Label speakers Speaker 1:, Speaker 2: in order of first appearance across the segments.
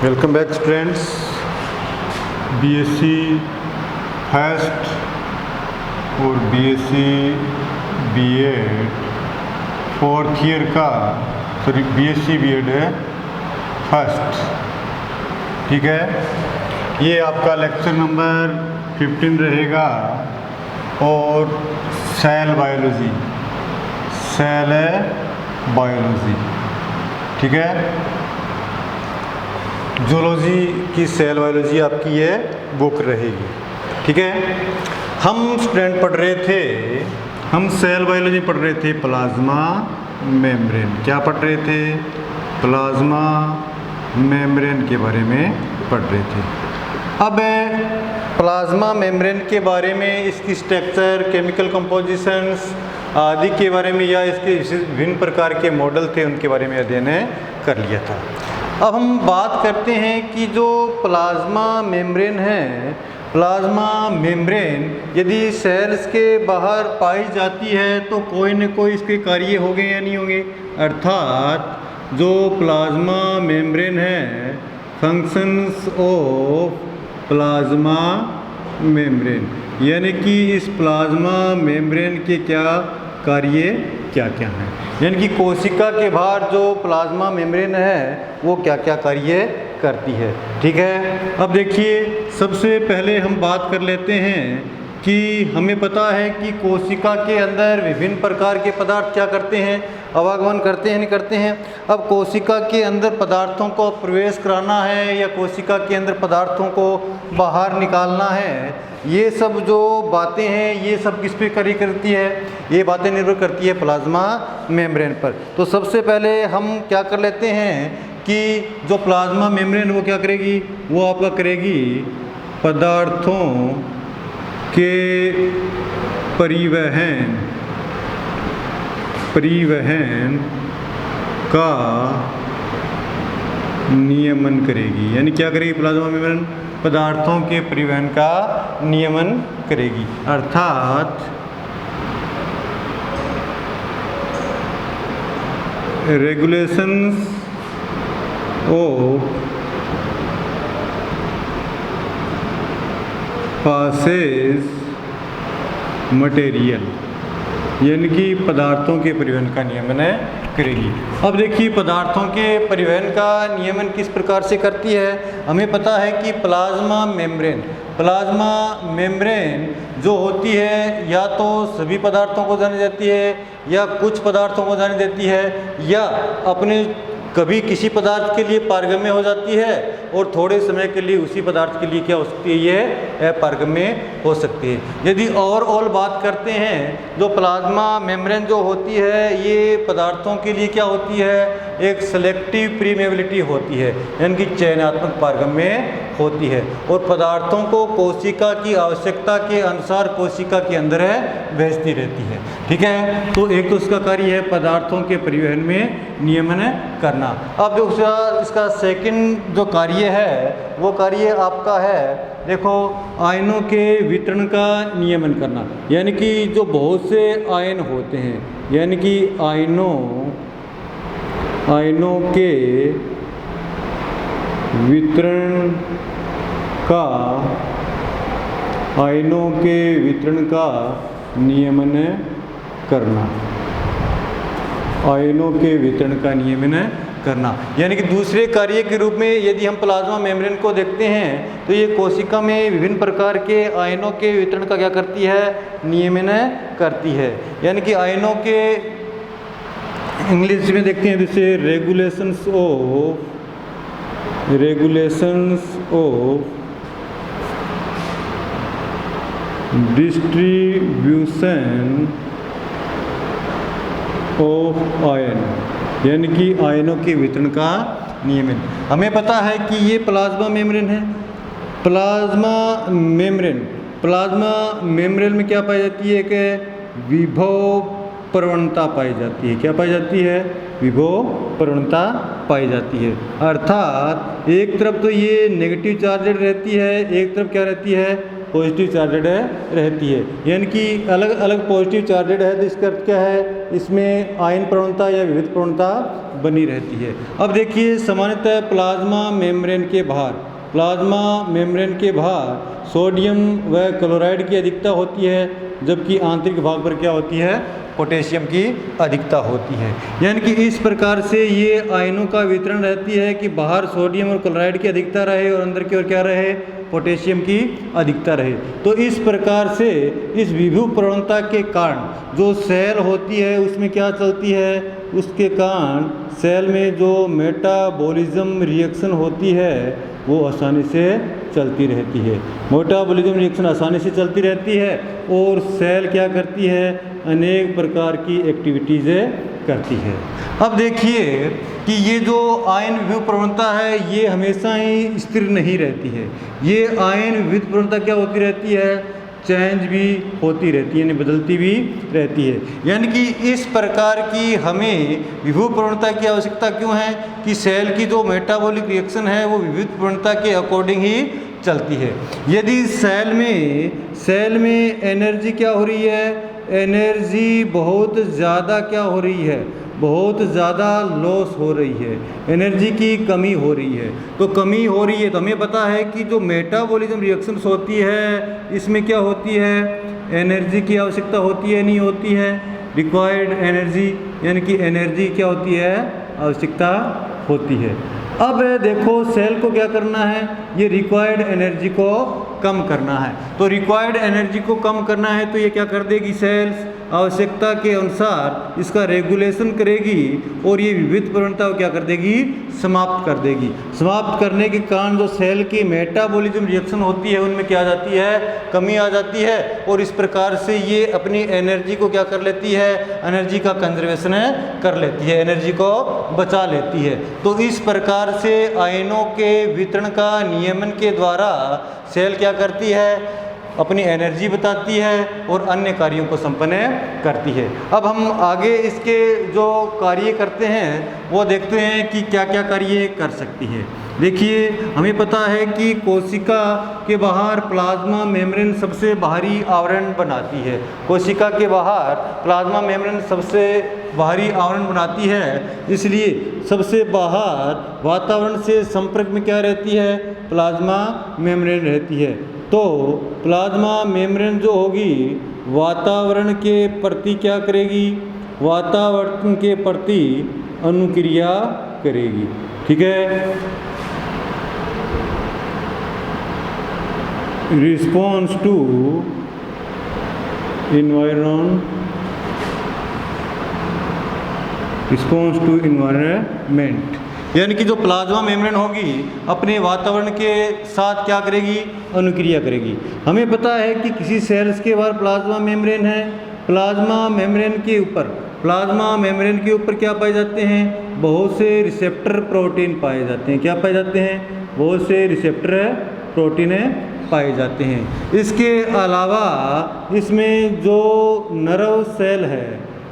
Speaker 1: Welcome back students. BSc first और BSc BEd fourth year का BSc BEd है first, ठीक है। ये आपका लेक्चर नंबर 15 रहेगा और सेल बायोलॉजी ठीक है। जूलॉजी की सेल बायोलॉजी आपकी ये बुक रहेगी, ठीक है। हम स्टूडेंट पढ़ रहे थे, हम सेल बायोलॉजी पढ़ रहे थे, प्लाज्मा मेम्ब्रेन। क्या पढ़ रहे थे? प्लाज्मा मेम्ब्रेन के बारे में पढ़ रहे थे। अब प्लाज्मा मेम्ब्रेन के बारे में, इसकी स्ट्रक्चर, केमिकल कंपोजिशंस आदि के बारे में या इसके विभिन्न प्रकार के मॉडल थे उनके बारे में अध्ययन कर लिया था। अब हम बात करते हैं कि जो प्लाज्मा मेम्ब्रेन है, प्लाज्मा मेम्ब्रेन यदि सेल्स के बाहर पाई जाती है तो कोई न कोई इसके कार्य होंगे या नहीं होंगे। अर्थात जो प्लाज्मा मेम्ब्रेन है, फंक्शंस ऑफ प्लाज्मा मेम्ब्रेन, यानी कि इस प्लाज्मा मेम्ब्रेन के क्या कार्य क्या क्या हैं, यानी कि कोशिका के बाहर जो प्लाज्मा मेम्ब्रेन है वो क्या क्या कार्य करती है, ठीक है। अब देखिए, सबसे पहले हम बात कर लेते हैं कि हमें पता है कि कोशिका के अंदर विभिन्न प्रकार के पदार्थ क्या करते हैं, आवागमन करते हैं, नहीं करते हैं। अब कोशिका के अंदर पदार्थों को प्रवेश कराना है या कोशिका के अंदर पदार्थों को बाहर निकालना है, ये सब जो बातें हैं ये सब किस पे कार्य करती है? ये बातें निर्भर करती है प्लाज्मा मेम्ब्रेन पर। तो सबसे पहले हम क्या कर लेते हैं कि जो प्लाज्मा मेम्ब्रेन वो क्या करेगी, वो आपका करेगी पदार्थों के परिवहन का नियमन करेगी। यानी क्या करेगी प्लाज्मा मेम्ब्रेन? पदार्थों के परिवहन का नियमन करेगी। अर्थात रेगुलेशंस ऑफ पासेज मटेरियल, यानी कि पदार्थों के परिवहन का नियमन करेगी। अब देखिए, पदार्थों के परिवहन का नियमन किस प्रकार से करती है। हमें पता है कि प्लाज्मा मेम्ब्रेन जो होती है या तो सभी पदार्थों को जाने देती है या कुछ पदार्थों को जाने देती है, या अपने कभी किसी पदार्थ के लिए पारगम्य हो जाती है और थोड़े समय के लिए उसी पदार्थ के लिए क्या हो सकती है, ये अपारगम्य हो सकती है। यदि ओवरऑल बात करते हैं, जो प्लाज्मा मेम्ब्रेन जो होती है ये पदार्थों के लिए क्या होती है, एक सेलेक्टिव प्रीमेबिलिटी होती है, यानी कि चयनात्मक पारगम्य होती है और पदार्थों को कोशिका की आवश्यकता के अनुसार कोशिका के अंदर भेजती रहती है, ठीक है। तो एक तो इसका कार्य है पदार्थों के परिवहन में नियमन करना। अब जो इसका सेकंड जो कार्य है वो कार्य आपका है, देखो, आयनों के वितरण का नियमन करना। यानी कि जो बहुत से आयन होते हैं, यानी कि आयनों के वितरण का नियमन करना। आयनों के वितरण का नियमन करना, यानी कि दूसरे कार्य के रूप में यदि हम प्लाज्मा मेम्ब्रेन को देखते हैं तो ये कोशिका में विभिन्न प्रकार के आयनों के वितरण का क्या करती है, नियमन करती है। यानी कि आयनों के इंग्लिश में देखते हैं जैसे regulations of distribution of ion, यानी कि आयनों के वितरण का नियमन। हमें पता है कि ये प्लाज्मा मेम्ब्रेन है। प्लाज्मा मेम्ब्रेन में क्या पाई जाती है कि विभव प्रवणता पाई जाती है। क्या पाई जाती है? विभव प्रवणता पाई जाती है। अर्थात एक तरफ तो ये नेगेटिव चार्जेड रहती है, एक तरफ क्या रहती है, पॉजिटिव चार्जेड रहती है। यानी कि अलग अलग पॉजिटिव चार्जेड है तो इसका अर्थ क्या है, इसमें आयन प्रवणता या विविध प्रवणता बनी रहती है। अब देखिए सामान्यतः प्लाज्मा मेम्ब्रेन के बाहर सोडियम व क्लोराइड की अधिकता होती है, जबकि आंतरिक भाग पर क्या होती है, पोटेशियम की अधिकता होती है। यानी कि इस प्रकार से ये आयनों का वितरण रहती है कि बाहर सोडियम और क्लोराइड की अधिकता रहे और अंदर की ओर क्या रहे, पोटेशियम की अधिकता रहे। तो इस प्रकार से इस विभव प्रवणता के कारण जो सेल होती है उसमें क्या चलती है, उसके कारण सेल में जो मेटाबॉलिज्म रिएक्शन होती है वो आसानी से चलती रहती है। मेटाबॉलिज्म रिएक्शन आसानी से चलती रहती है और सेल क्या करती है, अनेक प्रकार की एक्टिविटीज़ें करती है। अब देखिए कि ये जो आयन विभव प्रवणता है ये हमेशा ही स्थिर नहीं रहती है। ये आयन विभव प्रवणता क्या होती रहती है, चेंज भी होती रहती है, यानी बदलती भी रहती है। यानी कि इस प्रकार की हमें विभव प्रवणता की आवश्यकता क्यों है कि सेल की जो मेटाबॉलिक रिएक्शन है वो विविध प्रवणता के अकॉर्डिंग ही चलती है। यदि सेल में एनर्जी क्या हो रही है, एनर्जी बहुत ज़्यादा क्या हो रही है, बहुत ज़्यादा लॉस हो रही है, एनर्जी की कमी हो रही है। तो कमी हो रही है तो हमें पता है कि जो मेटाबॉलिज्म रिएक्शंस होती है इसमें क्या होती है, एनर्जी की आवश्यकता होती है, नहीं होती है, रिक्वायर्ड एनर्जी, यानी कि एनर्जी क्या होती है, आवश्यकता होती है। अब देखो सेल को क्या करना है, ये रिक्वायर्ड एनर्जी को कम करना है। तो रिक्वायर्ड एनर्जी को कम करना है तो ये क्या कर देगी, सेल्स आवश्यकता के अनुसार इसका रेगुलेशन करेगी और ये विविध प्रवणता को क्या कर देगी, समाप्त कर देगी। समाप्त करने के कारण जो सेल की मेटाबॉलिज्म रिएक्शन होती है उनमें क्या आ जाती है, कमी आ जाती है और इस प्रकार से ये अपनी एनर्जी को क्या कर लेती है, एनर्जी का कंजर्वेशन कर लेती है, एनर्जी को बचा लेती है। तो इस प्रकार से आयनों के वितरण का नियमन के द्वारा सेल क्या करती है, अपनी एनर्जी बताती है और अन्य कार्यों को संपन्न करती है। अब हम आगे इसके जो कार्य करते हैं वो देखते हैं कि क्या क्या कार्य कर सकती है। देखिए हमें पता है कि कोशिका के बाहर प्लाज्मा मेम्ब्रेन सबसे बाहरी आवरण बनाती है। कोशिका के बाहर प्लाज्मा मेम्ब्रेन सबसे बाहरी आवरण बनाती है, इसलिए सबसे बाहर वातावरण से संपर्क में क्या रहती है, प्लाज्मा मेम्ब्रेन रहती है। तो प्लाज्मा मेम्ब्रेन जो होगी वातावरण के प्रति क्या करेगी, वातावरण के प्रति अनुक्रिया करेगी। ठीक है, रिस्पॉन्स टू इन्वायरमेंट, यानी कि जो प्लाज्मा मेम्ब्रेन होगी अपने वातावरण के साथ क्या करेगी, अनुक्रिया करेगी। हमें पता है कि किसी सेल्स के बाहर प्लाज्मा मेम्ब्रेन है, प्लाज्मा मेम्ब्रेन के ऊपर क्या पाए जाते हैं, बहुत से रिसेप्टर प्रोटीन पाए जाते हैं। क्या पाए जाते हैं, बहुत से रिसेप्टर प्रोटीन पाए जाते हैं। इसके अलावा इसमें जो नर्व सेल है,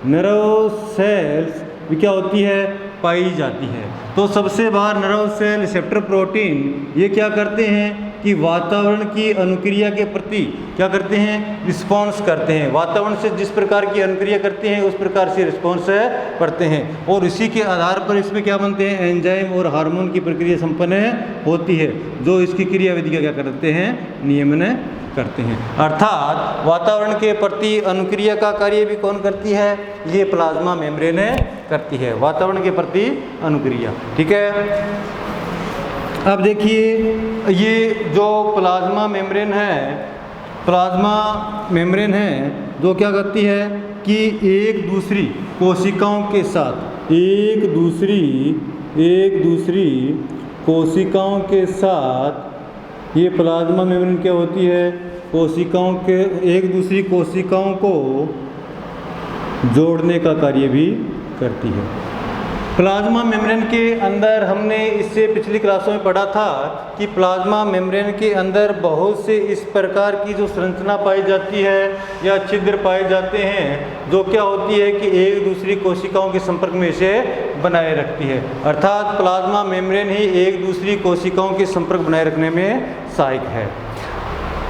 Speaker 1: नर्व सेल्स भी क्या होती है, पाई जाती है। तो सबसे बाहर नर्व सेल रिसेप्टर प्रोटीन ये क्या करते हैं कि वातावरण की अनुक्रिया के प्रति क्या करते हैं, रिस्पॉन्स करते हैं। वातावरण से जिस प्रकार की अनुक्रिया करते हैं उस प्रकार से रिस्पॉन्स करते हैं और इसी के आधार पर इसमें क्या बनते हैं, एंजाइम और हार्मोन की प्रक्रिया संपन्न होती है जो इसकी क्रियाविधि का क्या करते हैं, नियमन करते हैं। अर्थात वातावरण के प्रति अनुक्रिया का कार्य भी कौन करती है, ये प्लाज्मा मेम्ब्रेन करती है, वातावरण के प्रति अनुक्रिया। ठीक है, अब देखिए ये जो प्लाज्मा मेम्ब्रेन है जो क्या करती है कि एक दूसरी कोशिकाओं के साथ कोशिकाओं के साथ ये प्लाज्मा मेम्ब्रेन क्या होती है, एक दूसरी कोशिकाओं को जोड़ने का कार्य भी करती है। प्लाज्मा मेम्ब्रेन के अंदर हमने इससे पिछली क्लासों में पढ़ा था कि प्लाज्मा मेम्ब्रेन के अंदर बहुत से इस प्रकार की जो संरचना पाई जाती है या छिद्र पाए जाते हैं जो क्या होती है कि एक दूसरी कोशिकाओं के संपर्क में इसे बनाए रखती है। अर्थात प्लाज्मा मेम्ब्रेन ही एक दूसरी कोशिकाओं के संपर्क बनाए रखने में सहायक है।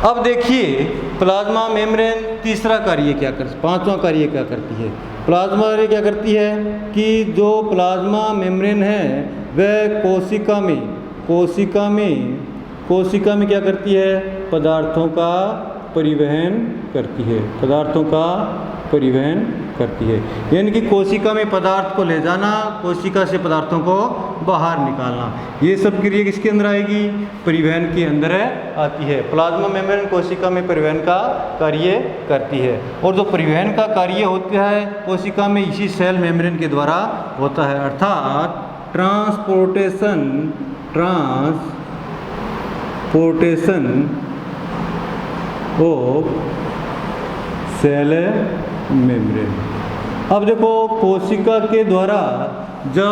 Speaker 1: अब देखिए प्लाज्मा मेम्ब्रेन पांचवा कार्य क्या करती है। प्लाज्मा अरे क्या करती है कि जो प्लाज्मा मेम्ब्रेन है वह कोशिका में क्या करती है, पदार्थों का परिवहन करती है। यानी कि कोशिका में पदार्थ को ले जाना, कोशिका से पदार्थों को बाहर निकालना, ये सब क्रिया किसके अंदर आएगी, परिवहन के अंदर आती है। प्लाज्मा मेम्ब्रेन कोशिका में परिवहन का कार्य करती है, और जो परिवहन का कार्य होता है कोशिका में इसी सेल मेम्ब्रेन के द्वारा होता है, अर्थात ट्रांसपोर्टेशन ऑफ सेल मेम्ब्रेन। अब देखो कोशिका के द्वारा जो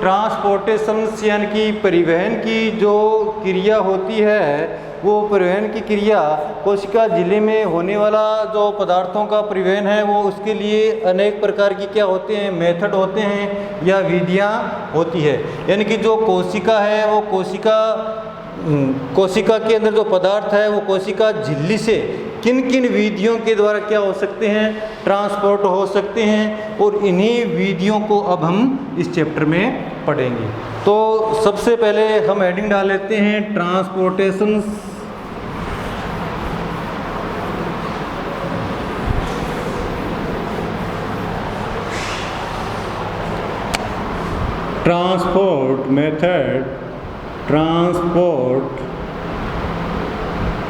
Speaker 1: ट्रांसपोर्टेशन यानी कि परिवहन की जो क्रिया होती है, वो परिवहन की क्रिया कोशिका झिल्ली में होने वाला जो पदार्थों का परिवहन है वो उसके लिए अनेक प्रकार की क्या होते हैं, मेथड होते हैं या विधियाँ होती है। यानी कि जो कोशिका है वो कोशिका के अंदर जो पदार्थ है वो कोशिका झिल्ली से किन किन विधियों के द्वारा क्या हो सकते हैं, ट्रांसपोर्ट हो सकते हैं, और इन्हीं विधियों को अब हम इस चैप्टर में पढ़ेंगे। तो सबसे पहले हम हेडिंग डाल लेते हैं transportation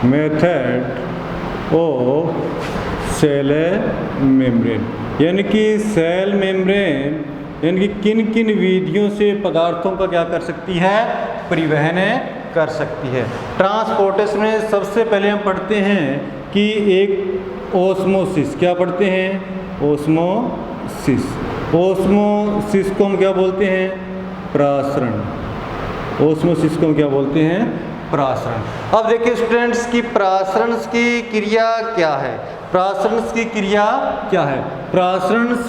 Speaker 1: method of cell membrane. यानी कि सेल मेम्ब्रेन यानी कि किन किन विधियों से पदार्थों का क्या कर सकती है, परिवहन कर सकती है। ट्रांसपोर्टेशन में सबसे पहले हम पढ़ते हैं कि एक ओस्मोसिस, क्या पढ़ते हैं, ओस्मोसिस को हम क्या बोलते हैं, प्रासरण। ओस्मोसिस को हम क्या बोलते हैं, प्रासरण। अब देखिए स्टूडेंट्स की प्रासरण की क्रिया क्या है, प्रासरण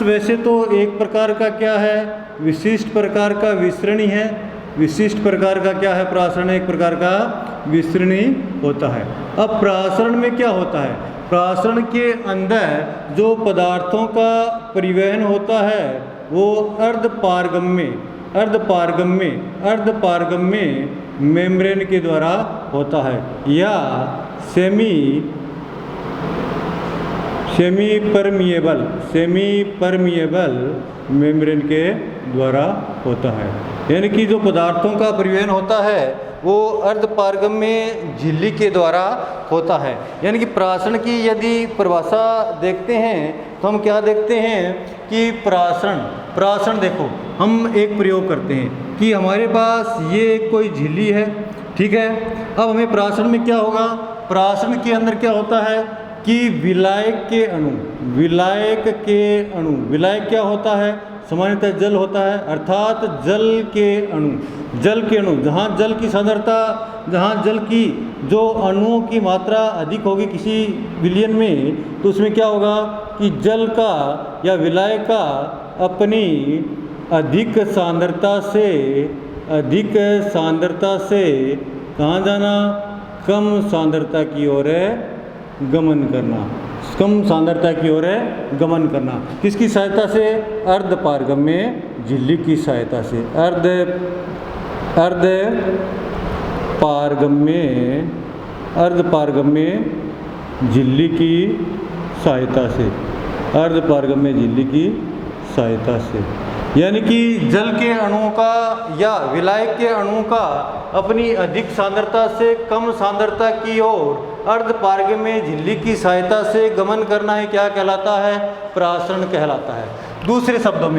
Speaker 1: वैसे तो एक प्रकार का क्या है, विशिष्ट प्रकार का विसरणी है। विशिष्ट प्रकार का क्या है प्रासरण, एक प्रकार का विसरणी होता है। अब प्रासरण में क्या होता है, प्रासरण के अंदर जो पदार्थों का परिवहन होता है वो अर्धपारगम्य मेम्ब्रेन के द्वारा होता है, या सेमी परमिएबल मेम्ब्रेन के द्वारा होता है। यानी कि जो पदार्थों का परिवहन होता है वो अर्धपारगम्य झिल्ली के द्वारा होता है। यानी कि प्रासरण की यदि परिभाषा देखते हैं तो हम क्या देखते हैं कि प्रासरण देखो, हम एक प्रयोग करते हैं कि हमारे पास ये कोई झिल्ली है, ठीक है। अब हमें प्रासरण में क्या होगा, प्रासरण के अंदर क्या होता है कि विलायक के अणु, विलायक क्या होता है, सामान्यतः जल होता है, अर्थात जल के अणु, जहाँ जल की सांद्रता, जहाँ जल की जो अणुओं की मात्रा अधिक होगी किसी विलयन में, तो उसमें क्या होगा कि जल का या विलायक का अपनी अधिक सांद्रता से कहाँ जाना, कम सांद्रता की ओर गमन करना। किसकी सहायता से, अर्धपारगम्य झिल्ली की सहायता से, अर्धपारगम्य झिल्ली की सहायता से। यानी कि जल के अणुओं का या विलायक के अणुओं का अपनी अधिक सांद्रता से कम सांद्रता की ओर अर्धपारगम्य झिल्ली की सहायता से गमन करना ही क्या कहलाता है, प्रासरण कहलाता है। दूसरे शब्दों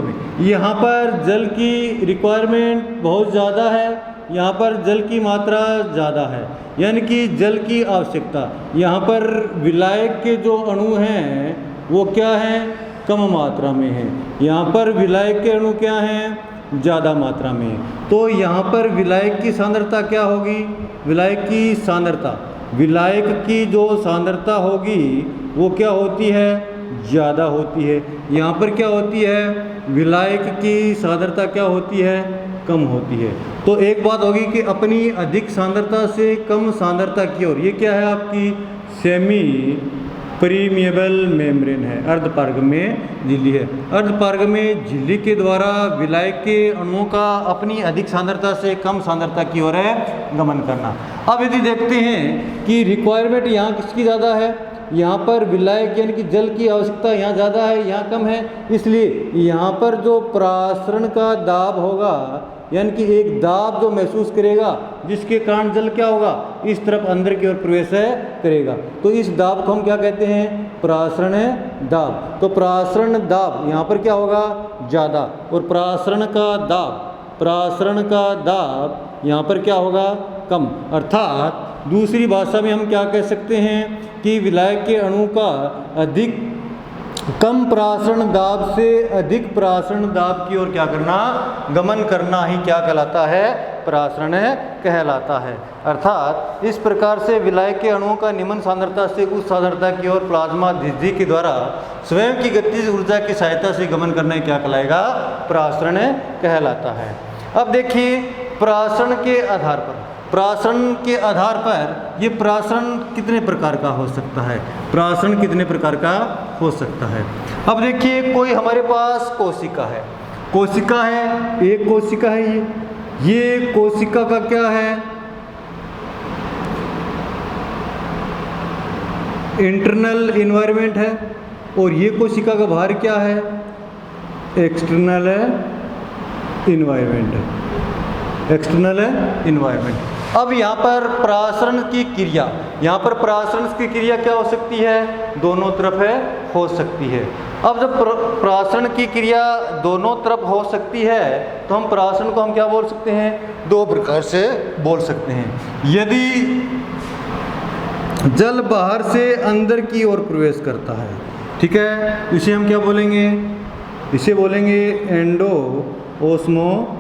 Speaker 1: में यहाँ पर जल की रिक्वायरमेंट बहुत ज़्यादा है, यहाँ पर जल की मात्रा ज़्यादा है, यानी कि जल की आवश्यकता। यहाँ पर विलायक के जो अणु हैं वो क्या हैं, कम मात्रा में है, यहाँ पर विलायक के अणु क्या हैं, ज़्यादा मात्रा में है। तो यहाँ पर विलायक की सांद्रता क्या होगी, विलायक की जो सांद्रता होगी वो क्या होती है, ज़्यादा होती है। यहाँ पर क्या होती है, विलायक की सांद्रता क्या होती है, कम होती है। तो एक बात होगी कि अपनी अधिक सांद्रता से कम सांद्रता की ओर, ये क्या है आपकी सेमी परमिएबल मेम्ब्रेन है, अर्धपारगम्य झिल्ली है। अर्धपारगम्य झिल्ली के द्वारा विलायक के अणुओं का अपनी अधिक सांद्रता से कम सांद्रता की ओर गमन करना। अब यदि देखते हैं कि रिक्वायरमेंट यहाँ किसकी ज़्यादा है, यहाँ पर विलायक यानी कि जल की आवश्यकता यहाँ ज़्यादा है, यहाँ कम है, इसलिए यहाँ पर जो परासरण का दाब होगा यानी कि एक दाब जो महसूस करेगा जिसके कारण जल क्या होगा, इस तरफ अंदर की ओर प्रवेश करेगा, तो इस दाब को हम क्या कहते हैं, परासरण दाब। तो परासरण दाब यहाँ पर क्या होगा, ज़्यादा, और परासरण का दाब यहाँ पर क्या होगा, कम। अर्थात दूसरी भाषा में हम क्या कह सकते हैं कि विलायक के अणु का कम परासरण दाब से अधिक परासरण दाब की ओर क्या करना, गमन करना ही क्या कहलाता है, परासरण कहलाता है। अर्थात इस प्रकार से विलायक के अणुओं का निम्न सांद्रता से उच्च सांद्रता की ओर प्लाज्मा झिल्ली के द्वारा स्वयं की गतिज ऊर्जा की सहायता से गमन करना क्या कहलाएगा, परासरण कहलाता है। अब देखिए परासरण के आधार पर ये परासरण कितने प्रकार का हो सकता है, परासरण कितने प्रकार का हो सकता है। अब देखिए कोई हमारे पास कोशिका है, एक कोशिका है, ये कोशिका का क्या है, इंटरनल इन्वायरमेंट है, और ये कोशिका का बाहर क्या है, एक्सटर्नल इन्वायरमेंट। अब यहाँ पर परासरण की क्रिया क्या हो सकती है, दोनों तरफ हो सकती है। अब जब परासरण की क्रिया दोनों तरफ हो सकती है तो हम परासरण को हम क्या बोल सकते हैं, दो प्रकार से बोल सकते हैं। यदि जल बाहर से अंदर की ओर प्रवेश करता है, ठीक है, इसे हम क्या बोलेंगे, इसे बोलेंगे एंडो ओस्मोसिस।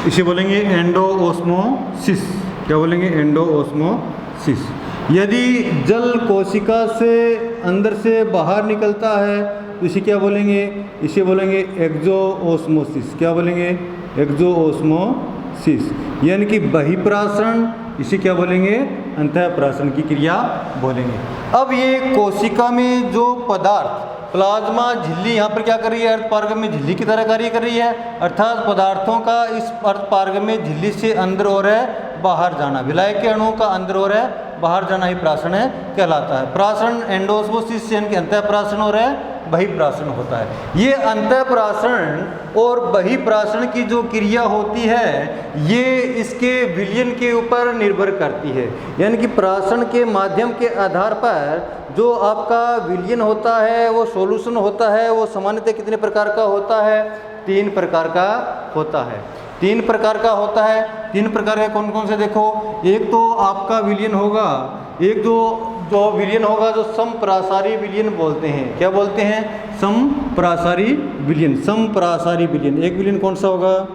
Speaker 1: क्या बोलेंगे, एंडो ओस्मोसिस। यदि जल कोशिका से अंदर से बाहर निकलता है तो इसे क्या बोलेंगे, इसे बोलेंगे एक्सो ओस्मोसिस। क्या बोलेंगे, एक्सो ओस्मोसिस, यानी कि बहिपरासरण, इसे क्या बोलेंगे, अंतःपरासरण की क्रिया बोलेंगे। अब ये कोशिका में जो पदार्थ प्लाज्मा झिल्ली यहाँ पर क्या कर रही है, अर्धपारगम्य झिल्ली की तरह कार्य कर रही है, अर्थात पदार्थों का इस अर्धपारगम्य झिल्ली से अंदर और बाहर जाना, विलायक के अणुओं का अंदर और बाहर जाना ही परासरण कहलाता है। परासरण एंडोस्मोसिस यानी कि अंतःपरासरण और बहिपरासरण होता है। ये अंतःपरासरण और बहिपरासरण की जो क्रिया होती है ये इसके विलयन के ऊपर निर्भर करती है, यानी कि परासरण के माध्यम के आधार पर जो आपका विलयन होता है, वो सॉल्यूशन होता है, वो सामान्यतः कितने प्रकार का होता है, 3 प्रकार का होता है। 3 प्रकार का होता है। 3 प्रकार के कौन कौन से, देखो, एक तो आपका विलयन होगा, एक जो विलयन होगा जो समपरासारी विलयन बोलते हैं। क्या बोलते हैं, समपरासारी विलयन। एक विलयन कौन सा होगा,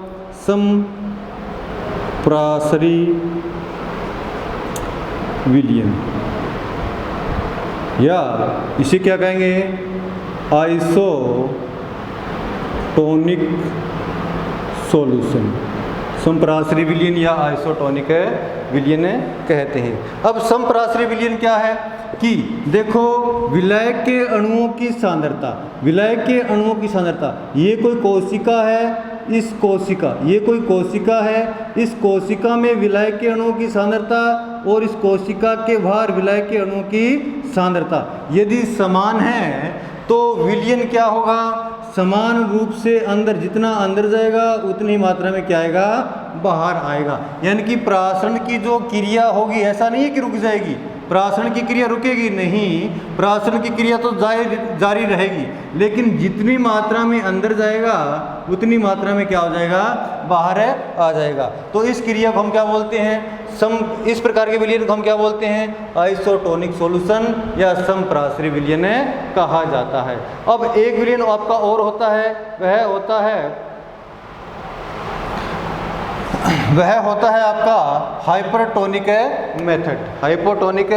Speaker 1: समपरासारी विलयन, या इसे क्या कहेंगे, आइसोटोनिक सॉल्यूशन। समपरासरी विलयन या आइसोटोनिक विलयन कहते हैं। अब समपरासरी विलयन क्या है कि देखो, विलायक के अणुओं की सांद्रता, ये कोई कोशिका है, इस कोशिका में विलायक के अणुओं की सांद्रता और इस कोशिका के बाहर विलायक के अणुओं की सांद्रता यदि समान है तो विलयन क्या होगा, समान रूप से अंदर, जितना अंदर जाएगा उतनी मात्रा में क्या आएगा, बाहर आएगा। यानी कि परासरण की जो क्रिया होगी, ऐसा नहीं है कि रुक जाएगी, परासरण की क्रिया रुकेगी नहीं, परासरण की क्रिया तो जारी रहेगी, लेकिन जितनी मात्रा में अंदर जाएगा उतनी मात्रा में क्या हो जाएगा, बाहर आ जाएगा। तो इस क्रिया को हम क्या बोलते हैं, इस प्रकार के विलयन को हम क्या बोलते हैं, आइसोटोनिक सॉल्यूशन या समपरासरी विलयन कहा जाता है। अब एक विलयन आपका और होता है, वह होता है आपका हाइपरटोनिक मेथड। हाइपोटोनिक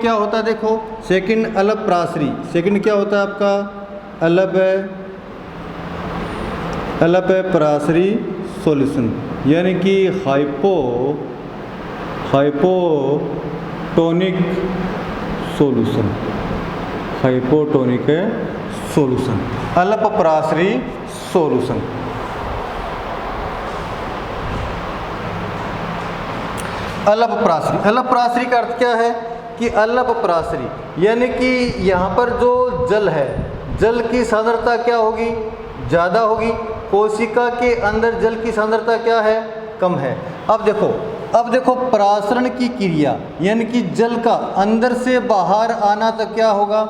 Speaker 1: क्या होता है, देखो, सेकंड अलग परासरी, सेकंड क्या होता है आपका, अलग परासरी सॉल्यूशन, यानी कि हाइपोटोनिक सॉल्यूशन, हाइपोटोनिक सॉल्यूशन, अल्पप्रासरी सॉल्यूशन। अल्पप्रासरी, अल्पप्रासरी का अर्थ क्या है कि अल्पप्रासरी यानी कि यहाँ पर जो जल है, जल की सांद्रता क्या होगी, ज़्यादा होगी। कोशिका के अंदर जल की सांद्रता क्या है, कम है। अब देखो प्रासरण की क्रिया यानी कि जल का अंदर से बाहर आना तो क्या होगा,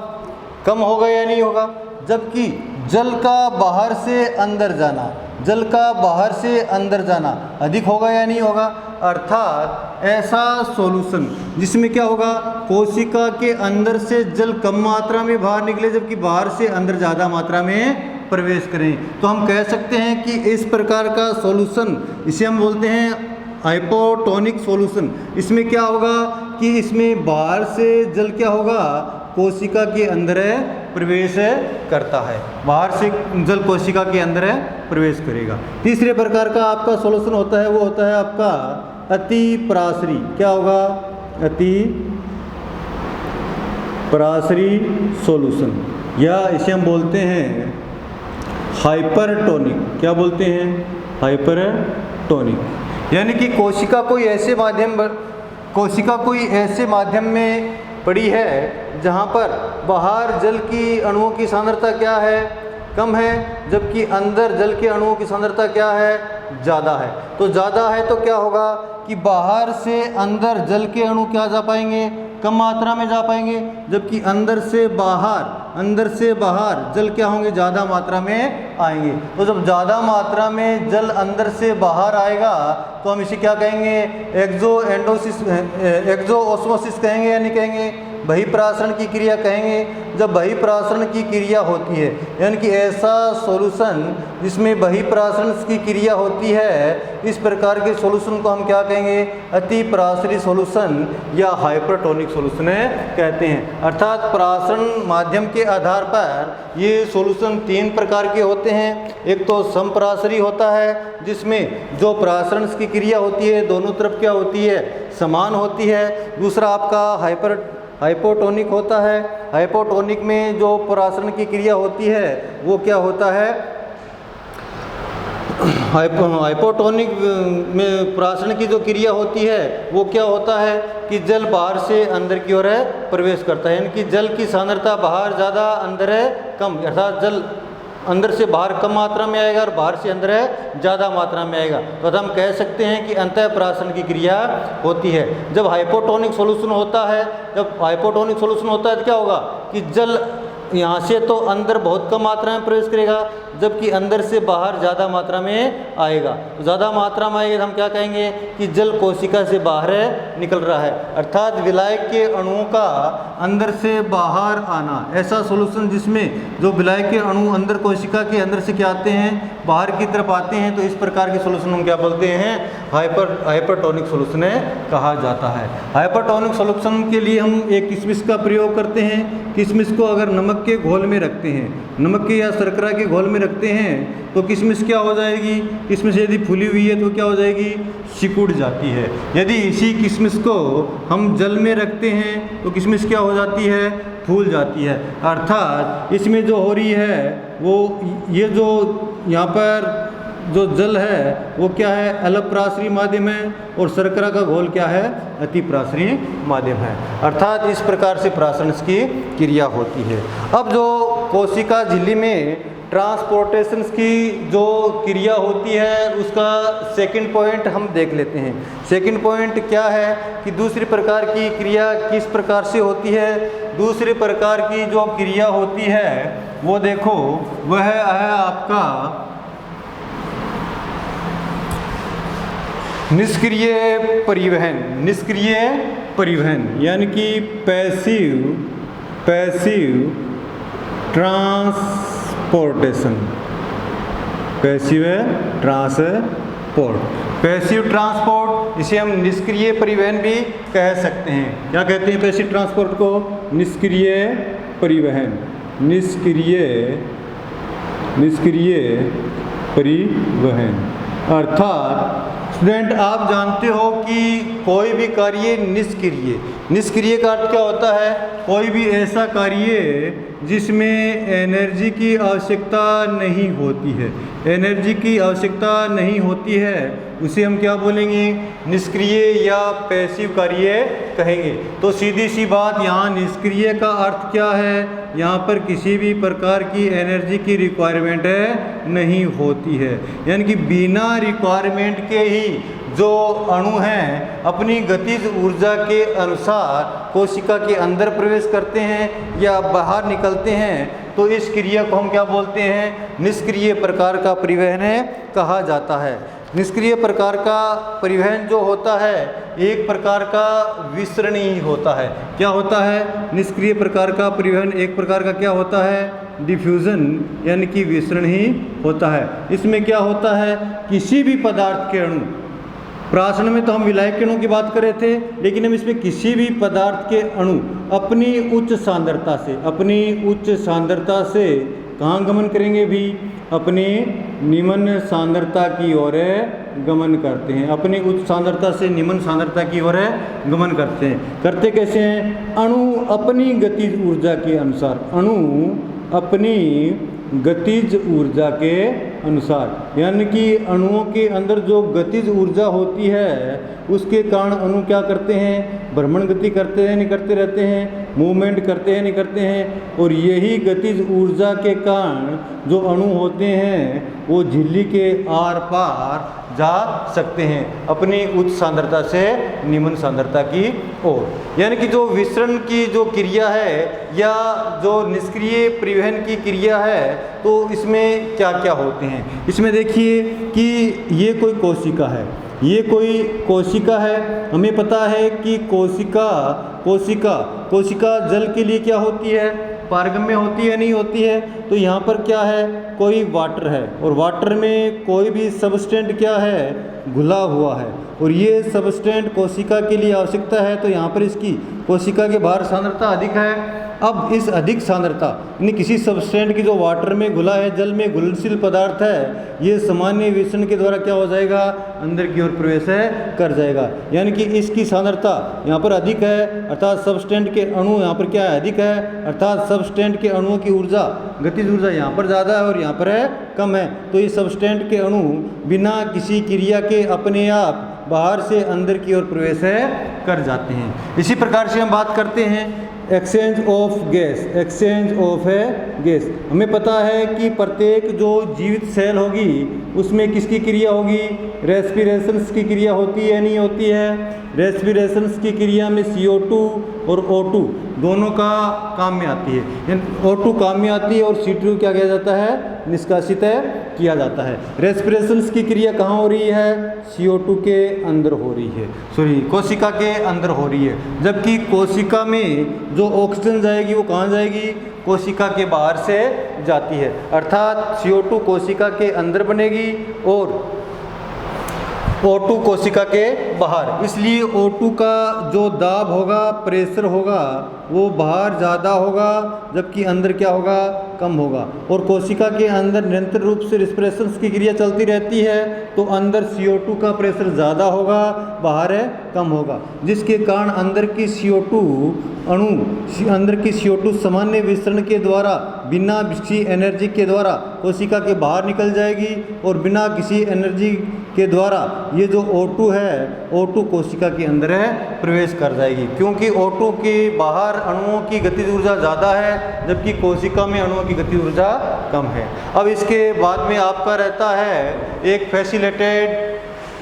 Speaker 1: कम होगा या नहीं होगा। जबकि जल का बाहर से अंदर जाना, जल का बाहर से अंदर जाना अधिक होगा या नहीं होगा। अर्थात ऐसा सॉल्यूशन जिसमें क्या होगा, कोशिका के अंदर से जल कम मात्रा में बाहर निकले जबकि बाहर से अंदर ज़्यादा मात्रा में प्रवेश करें, तो हम कह सकते हैं कि इस प्रकार का सॉल्यूशन, इसे हम बोलते हैं हाइपोटोनिक सॉल्यूशन। इसमें क्या होगा कि इसमें बाहर से जल क्या होगा, कोशिका के अंदर प्रवेश करता है, बाहर से जल कोशिका के अंदर प्रवेश करेगा। तीसरे प्रकार का आपका सॉल्यूशन होता है, वो होता है आपका अतिप्रासरी। क्या होगा, अतिप्रासरी सॉल्यूशन, या इसे हम बोलते हैं हाइपरटोनिक। क्या बोलते हैं, हाइपरटोनिक। यानी कि कोशिका कोई ऐसे माध्यम में पड़ी है जहाँ पर बाहर जल की अणुओं की सांद्रता क्या है, कम है, जबकि अंदर जल के अणुओं की सांद्रता क्या है, ज़्यादा है। तो ज़्यादा है तो क्या होगा कि बाहर से अंदर जल के अणु क्या जा पाएंगे, कम मात्रा में जा पाएंगे, जबकि अंदर से बाहर जल क्या होंगे, ज़्यादा मात्रा में आएंगे। तो जब ज़्यादा मात्रा में जल अंदर से बाहर आएगा तो हम इसे क्या कहेंगे, एक्सो ऑस्मोसिस कहेंगे या नहीं कहेंगे, बहिप्रासरण की क्रिया कहेंगे। जब बहिप्रासरण की क्रिया होती है यानी कि ऐसा सॉल्यूशन जिसमें बहिप्रासरण की क्रिया होती है, इस प्रकार के सॉल्यूशन को हम क्या कहेंगे, अतिप्रासरी सॉल्यूशन या हाइपरटोनिक सॉल्यूशन कहते हैं। अर्थात प्रासरण माध्यम के आधार पर ये सॉल्यूशन तीन प्रकार के होते हैं। एक तो समप्रासरी होता है जिसमें जो प्रासरण की क्रिया होती है दोनों तरफ क्या होती है, समान होती है। दूसरा आपका हाइपोटोनिक होता है। हाइपोटोनिक में जो प्रासरण की क्रिया होती है वो क्या होता है, हाइपोटोनिक में प्रासरण की जो क्रिया होती है वो क्या होता है कि जल बाहर से अंदर की ओर प्रवेश करता है, यानी कि जल की सांद्रता बाहर ज़्यादा अंदर कम, अर्थात जल अंदर से बाहर कम मात्रा में आएगा और बाहर से अंदर ज़्यादा मात्रा में आएगा। तो हम कह सकते हैं कि अंतःप्रासन की क्रिया होती है। जब हाइपोटोनिक सॉल्यूशन होता है तो क्या होगा कि जल यहाँ से तो अंदर बहुत कम मात्रा में प्रवेश करेगा जबकि अंदर से बाहर ज़्यादा मात्रा में आएगा। तो ज़्यादा मात्रा में आएगा तो हम क्या कहेंगे कि जल कोशिका से बाहर निकल रहा है, अर्थात विलायक के अणुओं का अंदर से बाहर आना। ऐसा सॉल्यूशन जिसमें जो विलायक के अणु अंदर कोशिका के अंदर से क्या आते हैं, बाहर की तरफ आते हैं, तो इस प्रकार के सॉल्यूशन हम क्या बोलते हैं, हाइपरटोनिक सॉल्यूशन कहा जाता है। हाइपरटोनिक सॉल्यूशन के लिए हम एक किशमिश का प्रयोग करते हैं। किशमिश को अगर नमक के घोल में रखते हैं, नमक के या शर्करा के घोल में रखते हैं तो किशमिश क्या हो जाएगी, किशमिश यदि फूली हुई है तो क्या हो जाएगी, सिकुड़ जाती है। यदि इसी किशमिश को हम जल में रखते हैं तो किशमिश क्या हो जाती है, फूल जाती है। अर्थात इसमें जो हो रही है वो ये जो यहाँ पर जो जल है वो क्या है, अल्पप्रासरी माध्यम है और शर्करा का घोल क्या है, अतिप्रासरी माध्यम है। अर्थात इस प्रकार से प्रासरण की क्रिया होती है। अब जो कोशिका झिल्ली में ट्रांसपोर्टेशन की जो क्रिया होती है उसका सेकंड पॉइंट हम देख लेते हैं। सेकंड पॉइंट क्या है कि दूसरी प्रकार की क्रिया किस प्रकार से होती है। दूसरे प्रकार की जो क्रिया होती है वो देखो वह है आपका निष्क्रिय परिवहन। निष्क्रिय परिवहन यानी कि पैसिव ट्रांसपोर्टेशन। पैसिव ट्रांसपोर्ट इसे हम निष्क्रिय परिवहन भी कह सकते हैं। क्या कहते हैं पैसिव ट्रांसपोर्ट को, निष्क्रिय परिवहन। निष्क्रिय परिवहन अर्थात स्टूडेंट आप जानते हो कि कोई भी कार्य निष्क्रिय, निष्क्रिय का अर्थ क्या होता है? कोई भी ऐसा कार्य जिसमें एनर्जी की आवश्यकता नहीं होती है, एनर्जी की आवश्यकता नहीं होती है, उसे हम क्या बोलेंगे? निष्क्रिय या पैसिव कार्य कहेंगे। तो सीधी सी बात, यहाँ निष्क्रिय का अर्थ क्या है? यहाँ पर किसी भी प्रकार की एनर्जी की रिक्वायरमेंट नहीं होती है, यानी कि बिना रिक्वायरमेंट के ही जो अणु हैं अपनी गतिज ऊर्जा के अनुसार कोशिका के अंदर प्रवेश करते हैं या बाहर निकलते हैं, तो इस क्रिया को हम क्या बोलते हैं? निष्क्रिय प्रकार का परिवहन कहा जाता है। निष्क्रिय प्रकार का परिवहन जो होता है एक प्रकार का विसरण ही होता है। क्या होता है? निष्क्रिय प्रकार का परिवहन एक प्रकार का क्या होता है? डिफ्यूजन, यानी कि विसरण ही होता है। इसमें क्या होता है? किसी भी पदार्थ के अणु, प्राशन में तो हम विलायक अणु की बात कर रहे थे, लेकिन हम इसमें किसी भी पदार्थ के अणु अपनी उच्च सांद्रता से, अपनी उच्च सांद्रता से कहाँ गमन करेंगे भी? अपनी निम्न सांद्रता की ओर गमन करते हैं। अपनी उच्च सांद्रता से निम्न सांद्रता की ओर गमन करते हैं। करते कैसे हैं? अणु अपनी गतिज ऊर्जा के अनुसार, अणु अपनी गतिज ऊर्जा के अनुसार, यानी कि अणुओं के अंदर जो गतिज ऊर्जा होती है उसके कारण अणु क्या करते हैं? भ्रमण गति करते हैं, नहीं करते रहते हैं, मूवमेंट करते हैं, नहीं करते हैं। और यही गतिज ऊर्जा के कारण जो अणु होते हैं वो झिल्ली के आर पार जा सकते हैं अपनी उच्च सांद्रता से निम्न सांद्रता की ओर। यानी कि जो विसरण की जो क्रिया है या जो निष्क्रिय परिवहन की क्रिया है, तो इसमें क्या क्या होते हैं? इसमें देखिए कि ये कोई कोशिका है, ये कोई कोशिका है। हमें पता है कि कोशिका जल के लिए क्या होती है? पारगम्य होती है, नहीं होती है। तो यहाँ पर क्या है? कोई वाटर है, और वाटर में कोई भी सबस्टेंट क्या है? घुला हुआ है, और ये सबस्टेंट कोशिका के लिए आवश्यकता है। तो यहाँ पर इसकी कोशिका के बाहर सांद्रता अधिक है। अब इस अधिक सांद्रता यानी किसी सबस्टेंट की जो वाटर में घुला है, जल में घुलनशील पदार्थ है, ये सामान्य विसरण के द्वारा क्या हो जाएगा? अंदर की ओर प्रवेश कर जाएगा। यानी कि इसकी सांद्रता यहाँ पर अधिक है, अर्थात सबस्टेंट के अणु यहाँ पर क्या है? अधिक है, अर्थात सबस्टेंट के अणुओं की ऊर्जा, गतिज ऊर्जा यहाँ पर ज़्यादा है और यहाँ पर है कम है। तो ये सबस्टेंट के अणु बिना किसी क्रिया के अपने आप बाहर से अंदर की ओर प्रवेश कर जाते हैं। इसी प्रकार से हम बात करते हैं exchange of gas, exchange of gas. हमें पता है कि प्रत्येक जो जीवित सेल होगी उसमें किसकी क्रिया होगी? रेस्पिरेशंस की क्रिया होती है, नहीं होती है? रेस्पिरेशंस की क्रिया में CO2 और O2 दोनों का काम में आती है। O2 काम में आती है और CO2 क्या किया जाता है? निष्कासित किया जाता है। रेस्पिरेशंस की क्रिया कहाँ हो रही है? CO2 के अंदर हो रही है, कोशिका के अंदर हो रही है। जबकि कोशिका में जो ऑक्सीजन जाएगी वो कहाँ जाएगी? कोशिका के बाहर से जाती है, अर्थात CO2 कोशिका के अंदर बनेगी और O2 कोशिका के बाहर। इसलिए O2 का जो दाब होगा, प्रेशर होगा, वो बाहर ज़्यादा होगा, जबकि अंदर क्या होगा? कम होगा। और कोशिका के अंदर निरंतर रूप से रेस्पिरेशंस की क्रिया चलती रहती है, तो अंदर CO2 का प्रेशर ज़्यादा होगा, बाहर कम होगा, जिसके कारण अंदर की CO2 अणु, अंदर की CO2 सामान्य विसरण के द्वारा बिना किसी एनर्जी के द्वारा कोशिका के बाहर निकल जाएगी, और बिना किसी एनर्जी के द्वारा ये जो O2 है, O2 कोशिका के अंदर प्रवेश कर जाएगी, क्योंकि O2 के बाहर अणुओं की गतिज ऊर्जा ज़्यादा है, जबकि कोशिका में अणुओं की गतिज ऊर्जा कम है। अब इसके बाद में आपका रहता है एक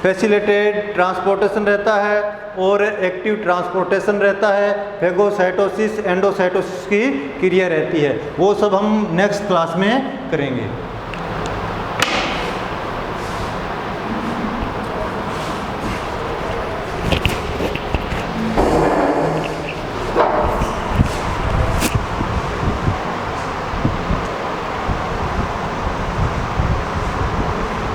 Speaker 1: फैसिलिटेटेड ट्रांसपोर्टेशन रहता है और एक्टिव ट्रांसपोर्टेशन रहता है। फेगोसाइटोसिस, एंडोसाइटोसिस की क्रिया रहती है। वो सब हम नेक्स्ट क्लास में करेंगे।